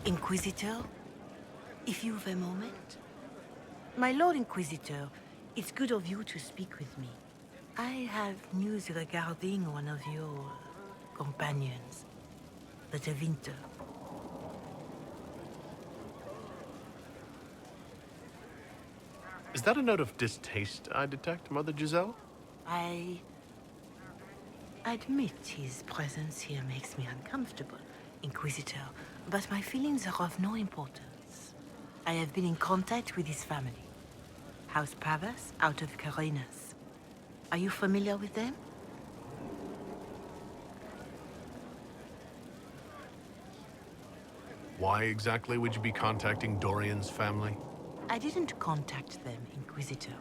Inquisitor, if you've a moment. My Lord Inquisitor, it's good of you to speak with me. I have news regarding one of your companions, the Tevinter. Is that a note of distaste I detect, Mother Giselle? I admit his presence here makes me uncomfortable, Inquisitor, but my feelings are of no importance. I have been in contact with his family. House Pavas, out of Carenas. Are you familiar with them? Why exactly would you be contacting Dorian's family? I didn't contact them, Inquisitor.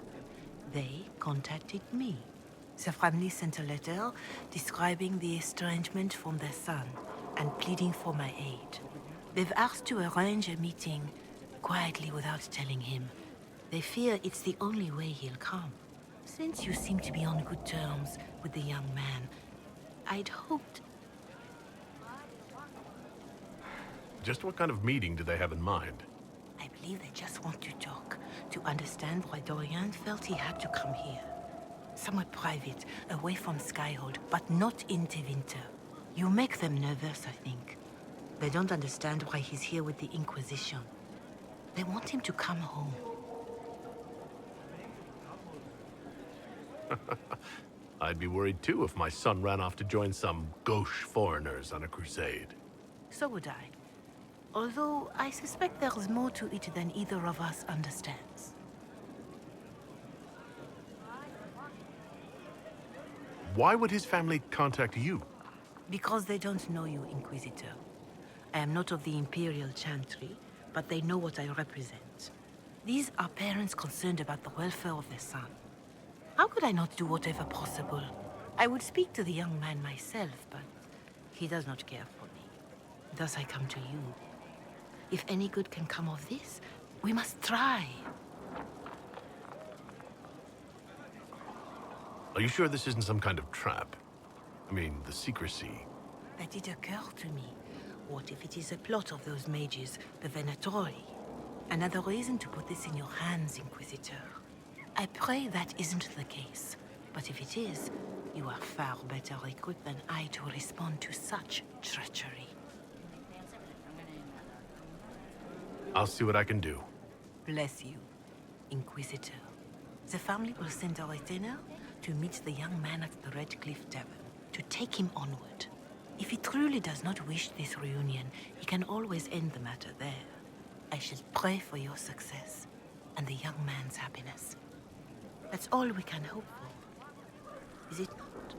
They contacted me. The family sent a letter describing the estrangement from their son and pleading for my aid. They've asked to arrange a meeting quietly without telling him. They fear it's the only way he'll come. Since you seem to be on good terms with the young man, I'd hoped... Just what kind of meeting do they have in mind? I believe they just want to talk, to understand why Dorian felt he had to come here. Somewhere private, away from Skyhold, but not in Tevinter. You make them nervous, I think. They don't understand why he's here with the Inquisition. They want him to come home. I'd be worried too if my son ran off to join some gauche foreigners on a crusade. So would I. Although I suspect there's more to it than either of us understands. Why would his family contact you? Because they don't know you, Inquisitor. I am not of the Imperial Chantry, but they know what I represent. These are parents concerned about the welfare of their son. How could I not do whatever possible? I would speak to the young man myself, but he does not care for me. Thus I come to you. If any good can come of this, we must try. Are you sure this isn't some kind of trap? I mean, the secrecy. That did occur to me. What if it is a plot of those mages, the Venatori? Another reason to put this in your hands, Inquisitor. I pray that isn't the case. But if it is, you are far better equipped than I to respond to such treachery. I'll see what I can do. Bless you, Inquisitor. The family will send a retainer to meet the young man at the Red Cliff Tavern, to take him onward. If he truly does not wish this reunion, he can always end the matter there. I shall pray for your success, and the young man's happiness. That's all we can hope for, is it not?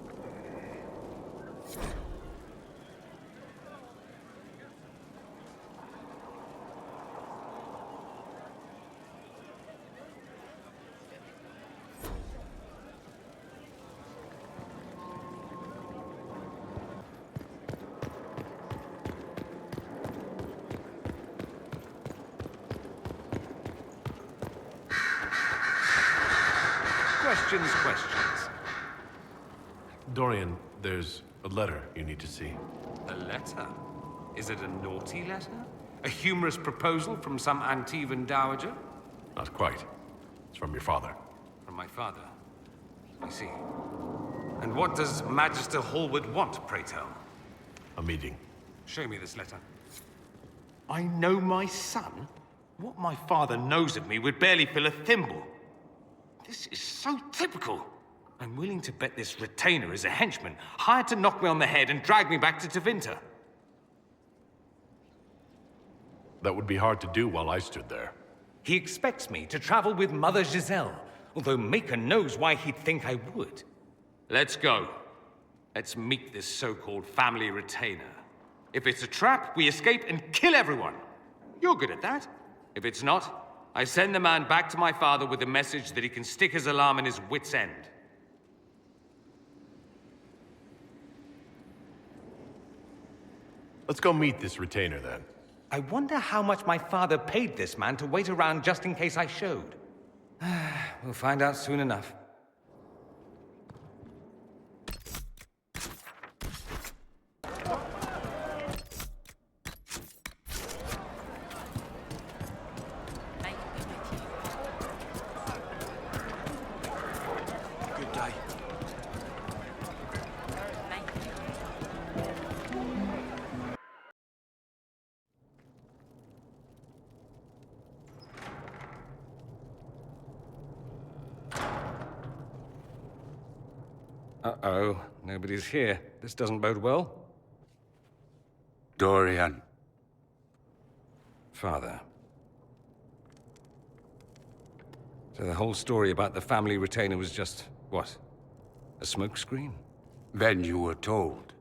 Questions. Dorian, there's a letter you need to see. A letter? Is it a naughty letter? A humorous proposal from some Antivan dowager? Not quite. It's from your father. From my father. I see. And what does Magister Hallward want, pray tell? A meeting. Show me this letter. I know my son? What my father knows of me would barely fill a thimble. This is so typical. I'm willing to bet this retainer is a henchman, hired to knock me on the head and drag me back to Tevinter. That would be hard to do while I stood there. He expects me to travel with Mother Giselle, although Maker knows why he'd think I would. Let's go. Let's meet this so-called family retainer. If it's a trap, we escape and kill everyone. You're good at that. If it's not, I send the man back to my father with a message that he can stick his alarm in his wit's end. Let's go meet this retainer, then. I wonder how much my father paid this man to wait around just in case I showed. We'll find out soon enough. Uh-oh, nobody's here. This doesn't bode well. Dorian. Father. So the whole story about the family retainer was just, what? A smokescreen? Then you were told.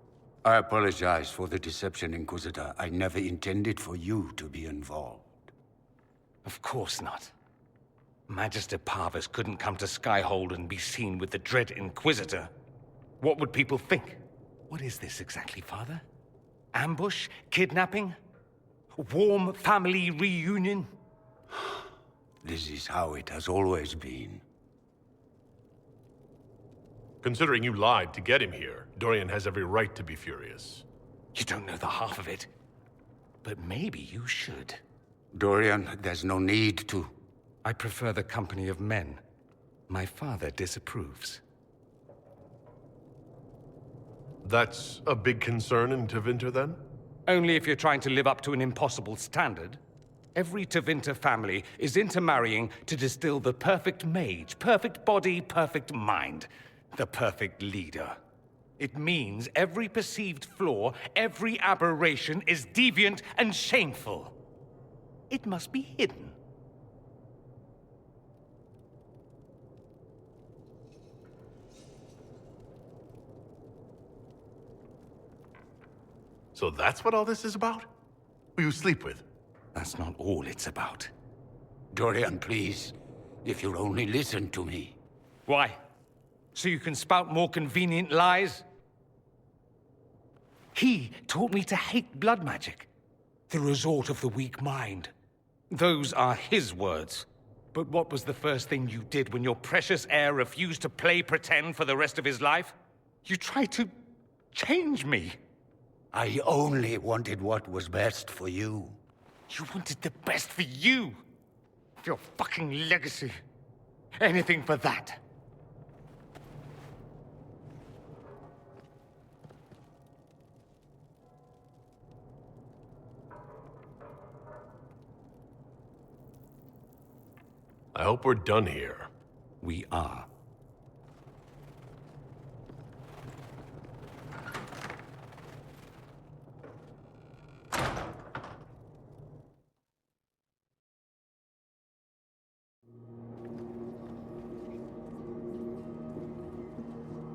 I apologize for the deception, Inquisitor. I never intended for you to be involved. Of course not. Magister Parvus couldn't come to Skyhold and be seen with the dread Inquisitor. What would people think? What is this exactly, Father? Ambush? Kidnapping? Warm family reunion? This is how it has always been. Considering you lied to get him here, Dorian has every right to be furious. You don't know the half of it. But maybe you should. Dorian, there's no need to. I prefer the company of men. My father disapproves. That's a big concern in Tevinter, then? Only if you're trying to live up to an impossible standard. Every Tevinter family is intermarrying to distill the perfect mage, perfect body, perfect mind. The perfect leader. It means every perceived flaw, every aberration is deviant and shameful. It must be hidden. So that's what all this is about? Who you sleep with? That's not all it's about. Dorian, please. If you'll only listen to me. Why? So you can spout more convenient lies? He taught me to hate blood magic. The resort of the weak mind. Those are his words. But what was the first thing you did when your precious heir refused to play pretend for the rest of his life? You tried to change me. I only wanted what was best for you. You wanted the best for you. Your fucking legacy. Anything for that. I hope we're done here. We are.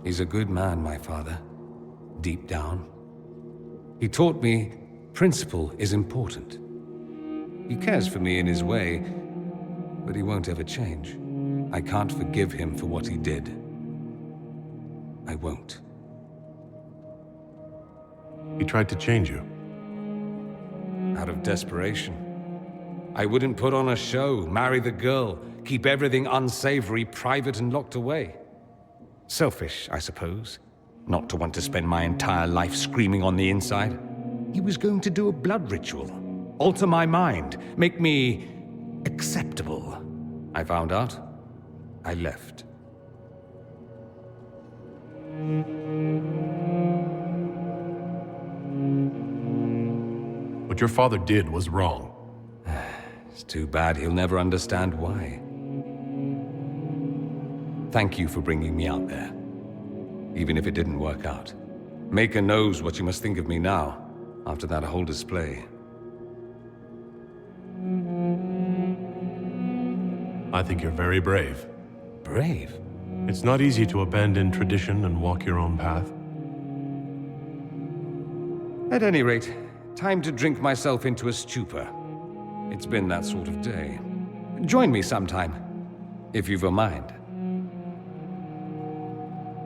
He's a good man, my father. Deep down. He taught me principle is important. He cares for me in his way, but he won't ever change. I can't forgive him for what he did. I won't. He tried to change you. Out of desperation. I wouldn't put on a show, marry the girl, keep everything unsavory private and locked away. Selfish, I suppose. Not to want to spend my entire life screaming on the inside. He was going to do a blood ritual. Alter my mind. Make me acceptable. I found out. I left. What your father did was wrong. It's too bad he'll never understand why. Thank you for bringing me out there. Even if it didn't work out. Maker knows what you must think of me now, after that whole display. I think you're very brave. Brave? It's not easy to abandon tradition and walk your own path. At any rate, time to drink myself into a stupor. It's been that sort of day. Join me sometime, if you've a mind.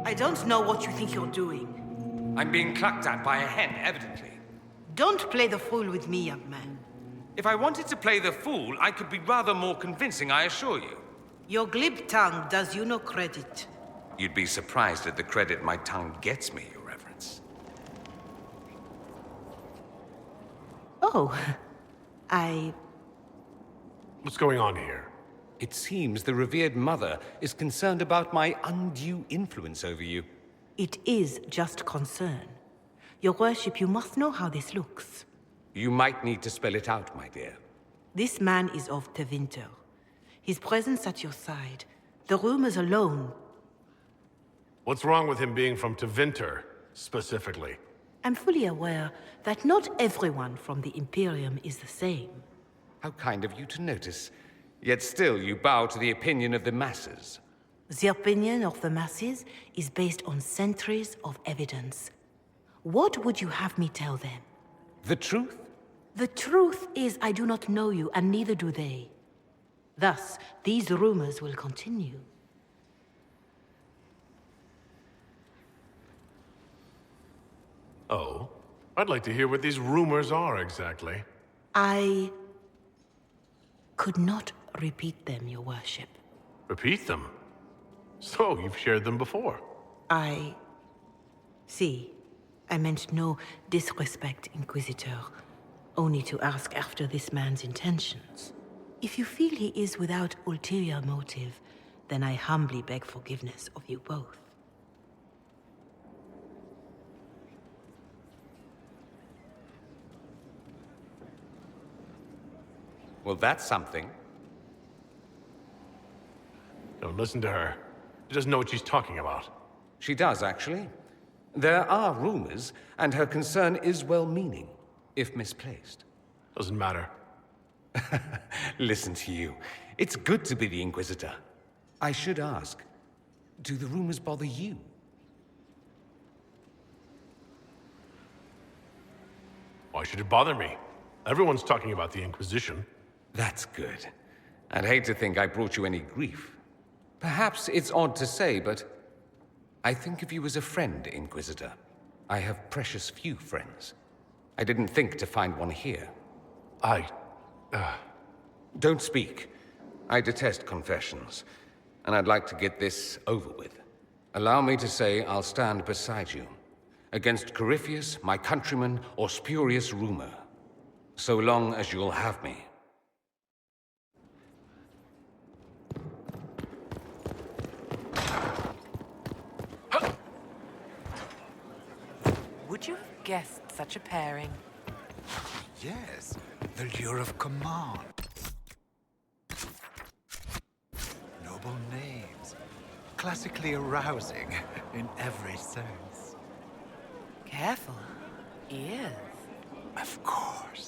I don't know what you think you're doing. I'm being clucked at by a hen, evidently. Don't play the fool with me, young man. If I wanted to play the fool, I could be rather more convincing, I assure you. Your glib tongue does you no credit. You'd be surprised at the credit my tongue gets me, Your Reverence. Oh, What's going on here? It seems the revered mother is concerned about my undue influence over you. It is just concern. Your worship, you must know how this looks. You might need to spell it out, my dear. This man is of Tevinter. His presence at your side, the rumors alone. What's wrong with him being from Tevinter, specifically? I'm fully aware that not everyone from the Imperium is the same. How kind of you to notice. Yet still you bow to the opinion of the masses. The opinion of the masses is based on centuries of evidence. What would you have me tell them? The truth? The truth is I do not know you, and neither do they. Thus, these rumors will continue. Oh? I'd like to hear what these rumors are exactly. I could not repeat them, Your Worship. Repeat them? So, you've shared them before. See, I meant no disrespect, Inquisitor. Only to ask after this man's intentions. If you feel he is without ulterior motive, then I humbly beg forgiveness of you both. Well, that's something. Don't listen to her. She doesn't know what she's talking about. She does, actually. There are rumors, and her concern is well-meaning, if misplaced. Doesn't matter. Listen to you. It's good to be the Inquisitor. I should ask, do the rumors bother you? Why should it bother me? Everyone's talking about the Inquisition. That's good. I'd hate to think I brought you any grief. Perhaps it's odd to say, but I think of you as a friend, Inquisitor. I have precious few friends. I didn't think to find one here. Don't speak. I detest confessions, and I'd like to get this over with. Allow me to say I'll stand beside you, against Corypheus, my countryman, or spurious rumor, so long as you'll have me. Would you have guessed such a pairing? Yes, the lure of command. Noble names. Classically arousing in every sense. Careful. Ears. Of course.